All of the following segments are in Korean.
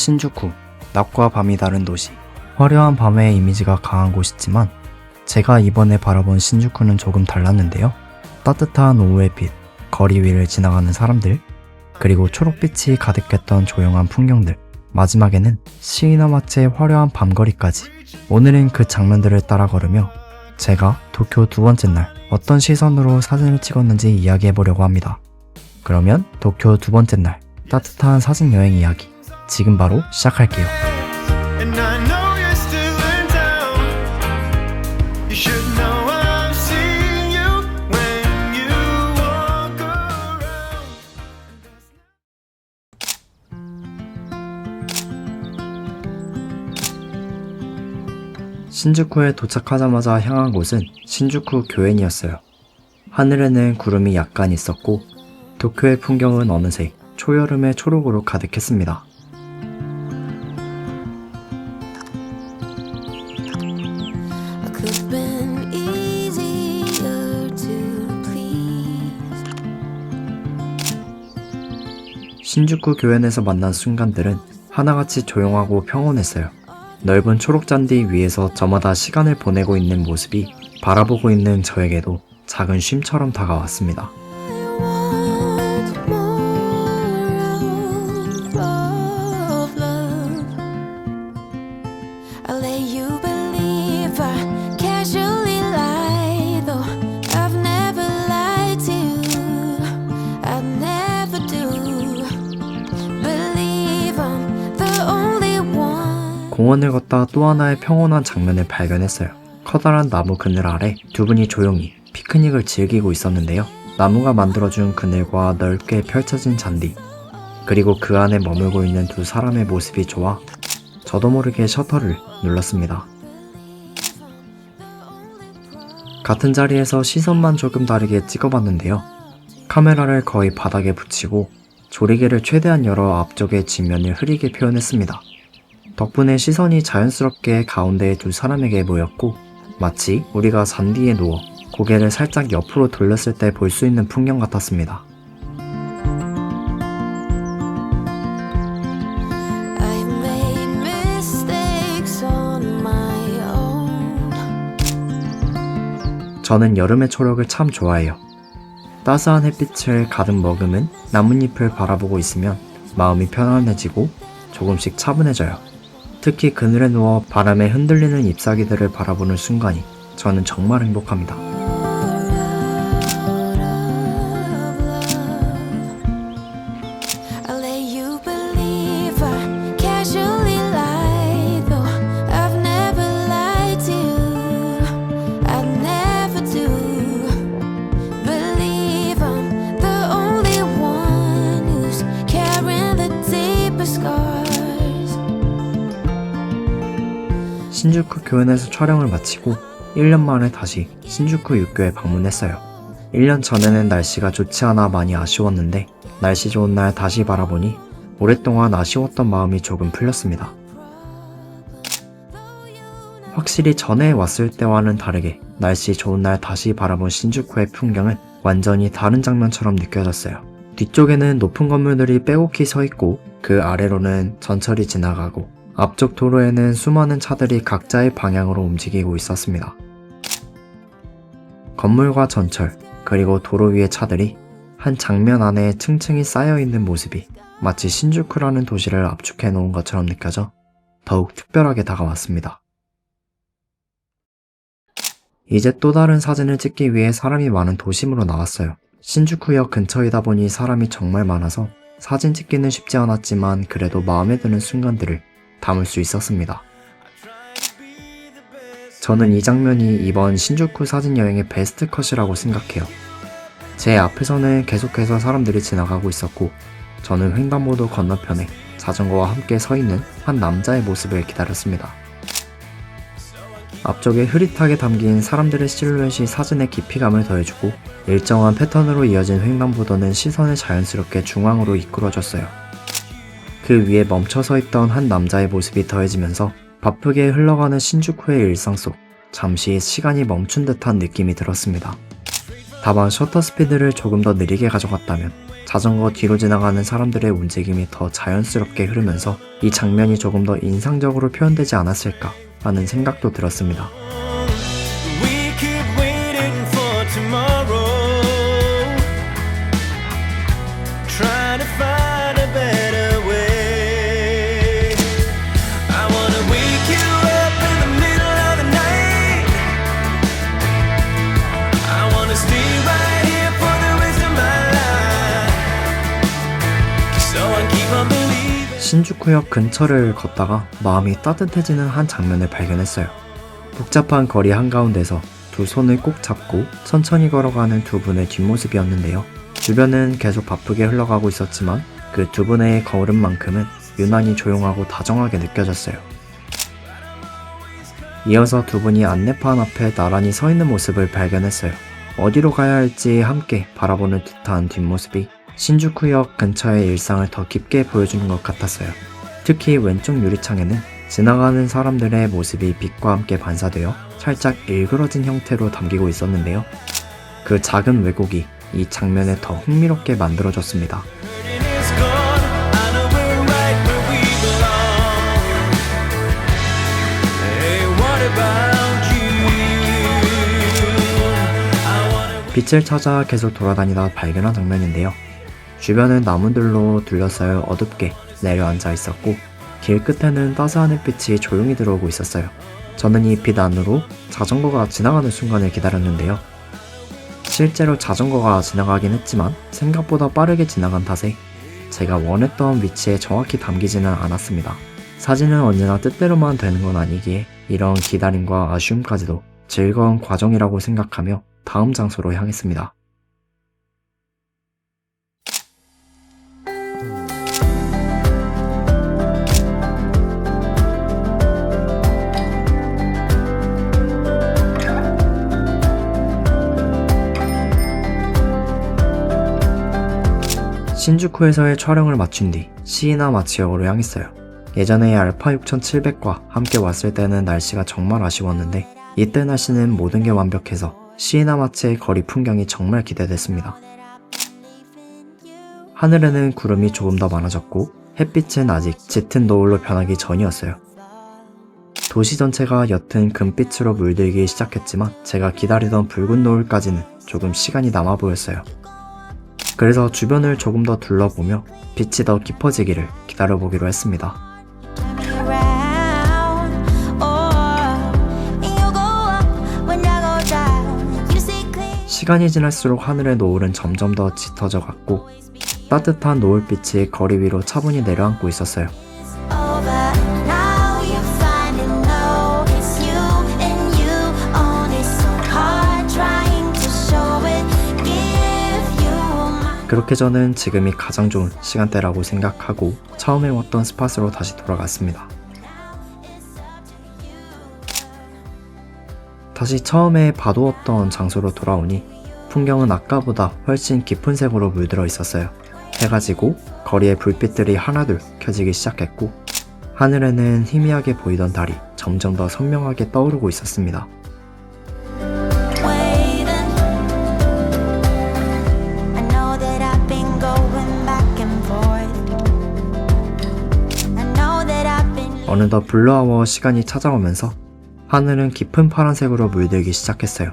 신주쿠, 낮과 밤이 다른 도시. 화려한 밤의 이미지가 강한 곳이지만 제가 이번에 바라본 신주쿠는 조금 달랐는데요. 따뜻한 오후의 빛, 거리 위를 지나가는 사람들, 그리고 초록빛이 가득했던 조용한 풍경들, 마지막에는 시이나마츠의 화려한 밤거리까지. 오늘은 그 장면들을 따라 걸으며 제가 도쿄 두 번째 날 어떤 시선으로 사진을 찍었는지 이야기해보려고 합니다. 그러면 도쿄 두 번째 날 따뜻한 사진 여행 이야기 지금 바로 시작할게요. And I know you're still in town. You should know I'm seeing you when you walk around. 신주쿠에 도착하자마자 향한 곳은 신주쿠 교엔이었어요. 하늘에는 구름이 약간 있었고 도쿄의 풍경은 어느새 초여름의 초록으로 가득했습니다. Could've been easier to please. 신주쿠 교엔에서 만난 순간들은 하나같이 조용하고 평온했어요. 넓은 초록잔디 위에서 저마다 시간을 보내고 있는 모습이 바라보고 있는 저에게도 작은 쉼처럼 다가왔습니다. I want more of love. I'll let you believe I casually lie, though I've never lied to you. I never do. Believe I'm the only one. 공원을 걷다 또 하나의 평온한 장면을 발견했어요. 커다란 나무 그늘 아래 두 분이 조용히 피크닉을 즐기고 있었는데요. 나무가 만들어준 그늘과 넓게 펼쳐진 잔디, 그리고 그 안에 머물고 있는 두 사람의 모습이 좋아 저도 모르게 셔터를 눌렀습니다. 같은 자리에서 시선만 조금 다르게 찍어봤는데요. 카메라를 거의 바닥에 붙이고 조리개를 최대한 열어 앞쪽의 지면을 흐리게 표현했습니다. 덕분에 시선이 자연스럽게 가운데의 두 사람에게 모였고 마치 우리가 잔디에 누워 고개를 살짝 옆으로 돌렸을 때 볼 수 있는 풍경 같았습니다. I've made mistakes on my own. 저는 여름의 초록을 참 좋아해요. 따스한 햇빛을 가득 머금은 나뭇잎을 바라보고 있으면 마음이 편안해지고 조금씩 차분해져요. 특히 그늘에 누워 바람에 흔들리는 잎사귀들을 바라보는 순간이 저는 정말 행복합니다. I'll let you believe I casually lie, though I've never lied to you. I never do. Believe I'm the only one who's carrying the deepest scars. 신주쿠 교엔에서 촬영을 마치고 1년 만에 다시 신주쿠 육교에 방문했어요. 1년 전에는 날씨가 좋지 않아 많이 아쉬웠는데 날씨 좋은 날 다시 바라보니 오랫동안 아쉬웠던 마음이 조금 풀렸습니다. 확실히 전에 왔을 때와는 다르게 날씨 좋은 날 다시 바라본 신주쿠의 풍경은 완전히 다른 장면처럼 느껴졌어요. 뒤쪽에는 높은 건물들이 빼곡히 서 있고 그 아래로는 전철이 지나가고 앞쪽 도로에는 수많은 차들이 각자의 방향으로 움직이고 있었습니다. 건물과 전철, 그리고 도로 위의 차들이 한 장면 안에 층층이 쌓여있는 모습이 마치 신주쿠라는 도시를 압축해 놓은 것처럼 느껴져 더욱 특별하게 다가왔습니다. 이제 또 다른 사진을 찍기 위해 사람이 많은 도심으로 나왔어요. 신주쿠역 근처이다 보니 사람이 정말 많아서 사진 찍기는 쉽지 않았지만 그래도 마음에 드는 순간들을 담을 수 있었습니다. 저는 이 장면이 이번 신주쿠 사진 여행의 베스트 컷이라고 생각해요. 제 앞에서는 계속해서 사람들이 지나가고 있었고 저는 횡단보도 건너편에 자전거와 함께 서 있는 한 남자의 모습을 기다렸습니다. 앞쪽에 흐릿하게 담긴 사람들의 실루엣이 사진에 깊이감을 더해주고 일정한 패턴으로 이어진 횡단보도는 시선을 자연스럽게 중앙으로 이끌어줬어요. 그 위에 멈춰서 있던 한 남자의 모습이 더해지면서 바쁘게 흘러가는 신주쿠의 일상 속 잠시 시간이 멈춘 듯한 느낌이 들었습니다. 다만 셔터 스피드를 조금 더 느리게 가져갔다면 자전거 뒤로 지나가는 사람들의 움직임이 더 자연스럽게 흐르면서 이 장면이 조금 더 인상적으로 표현되지 않았을까 하는 생각도 들었습니다. We keep waiting for tomorrow, trying to find a better way. I wanna wake you up in the middle of the night. I wanna stay right here for the rest of my life. So I keep on believing. 신주쿠역 근처를 걷다가 마음이 따뜻해지는 한 장면을 발견했어요. 복잡한 거리 한가운데서 두 손을 꼭 잡고 천천히 걸어가는 두 분의 뒷모습이었는데요. 주변은 계속 바쁘게 흘러가고 있었지만 그 두 분의 걸음만큼은 유난히 조용하고 다정하게 느껴졌어요. 이어서 두 분이 안내판 앞에 나란히 서 있는 모습을 발견했어요. 어디로 가야 할지 함께 바라보는 듯한 뒷모습이 신주쿠역 근처의 일상을 더 깊게 보여주는 것 같았어요. 특히 왼쪽 유리창에는 지나가는 사람들의 모습이 빛과 함께 반사되어 살짝 일그러진 형태로 담기고 있었는데요. 그 작은 왜곡이 이 장면을 더 흥미롭게 만들어줬습니다. Burden is gone. I know we're right where we belong. Hey, what about you? I wanna. 빛을 찾아 계속 돌아다니다 발견한 장면인데요. 주변은 나무들로 둘러싸여 어둡게 내려앉아 있었고 길 끝에는 따스한 햇빛이 조용히 들어오고 있었어요. 저는 이 빛 안으로 자전거가 지나가는 순간을 기다렸는데요. 실제로 자전거가 지나가긴 했지만 생각보다 빠르게 지나간 탓에 제가 원했던 위치에 정확히 담기지는 않았습니다. 사진은 언제나 뜻대로만 되는 건 아니기에 이런 기다림과 아쉬움까지도 즐거운 과정이라고 생각하며 다음 장소로 향했습니다. 신주쿠에서의 촬영을 마친 뒤 시이나마치역으로 향했어요. 예전에 알파 6700과 함께 왔을 때는 날씨가 정말 아쉬웠는데 이때 날씨는 모든 게 완벽해서 시이나마치의 거리 풍경이 정말 기대됐습니다. 하늘에는 구름이 조금 더 많아졌고 햇빛은 아직 짙은 노을로 변하기 전이었어요. 도시 전체가 옅은 금빛으로 물들기 시작했지만 제가 기다리던 붉은 노을까지는 조금 시간이 남아 보였어요. 그래서 주변을 조금 더 둘러보며 빛이 더 깊어지기를 기다려보기로 했습니다. 시간이 지날수록 하늘의 노을은 점점 더 짙어져 갔고 따뜻한 노을빛이 거리 위로 차분히 내려앉고 있었어요. 그렇게 저는 지금이 가장 좋은 시간대라고 생각하고 처음에 왔던 스팟으로 다시 돌아갔습니다. 다시 처음에 봐두었던 장소로 돌아오니 풍경은 아까보다 훨씬 깊은 색으로 물들어 있었어요. 해가 지고 거리의 불빛들이 하나둘 켜지기 시작했고 하늘에는 희미하게 보이던 달이 점점 더 선명하게 떠오르고 있었습니다. 어느덧 블루아워 시간이 찾아오면서 하늘은 깊은 파란색으로 물들기 시작했어요.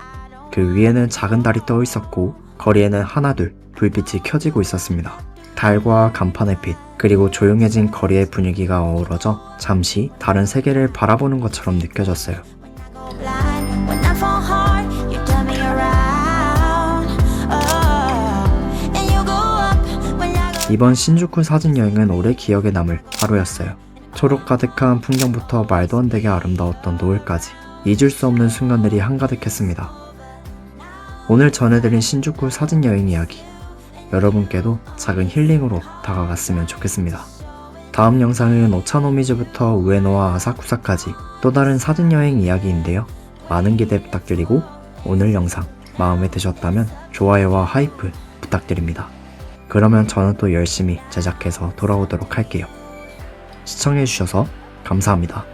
그 위에는 작은 달이 떠 있었고 거리에는 하나둘 불빛이 켜지고 있었습니다. 달과 간판의 빛 그리고 조용해진 거리의 분위기가 어우러져 잠시 다른 세계를 바라보는 것처럼 느껴졌어요. 이번 신주쿠 사진여행은 오래 기억에 남을 하루였어요. 초록 가득한 풍경부터 말도 안 되게 아름다웠던 노을까지 잊을 수 없는 순간들이 한가득했습니다. 오늘 전해드린 신주쿠 사진여행 이야기 여러분께도 작은 힐링으로 다가갔으면 좋겠습니다. 다음 영상은 오차노미즈부터 우에노와 아사쿠사까지 또 다른 사진여행 이야기인데요. 많은 기대 부탁드리고 오늘 영상 마음에 드셨다면 좋아요와 하이프 부탁드립니다. 그러면 저는 또 열심히 제작해서 돌아오도록 할게요. 시청해주셔서 감사합니다.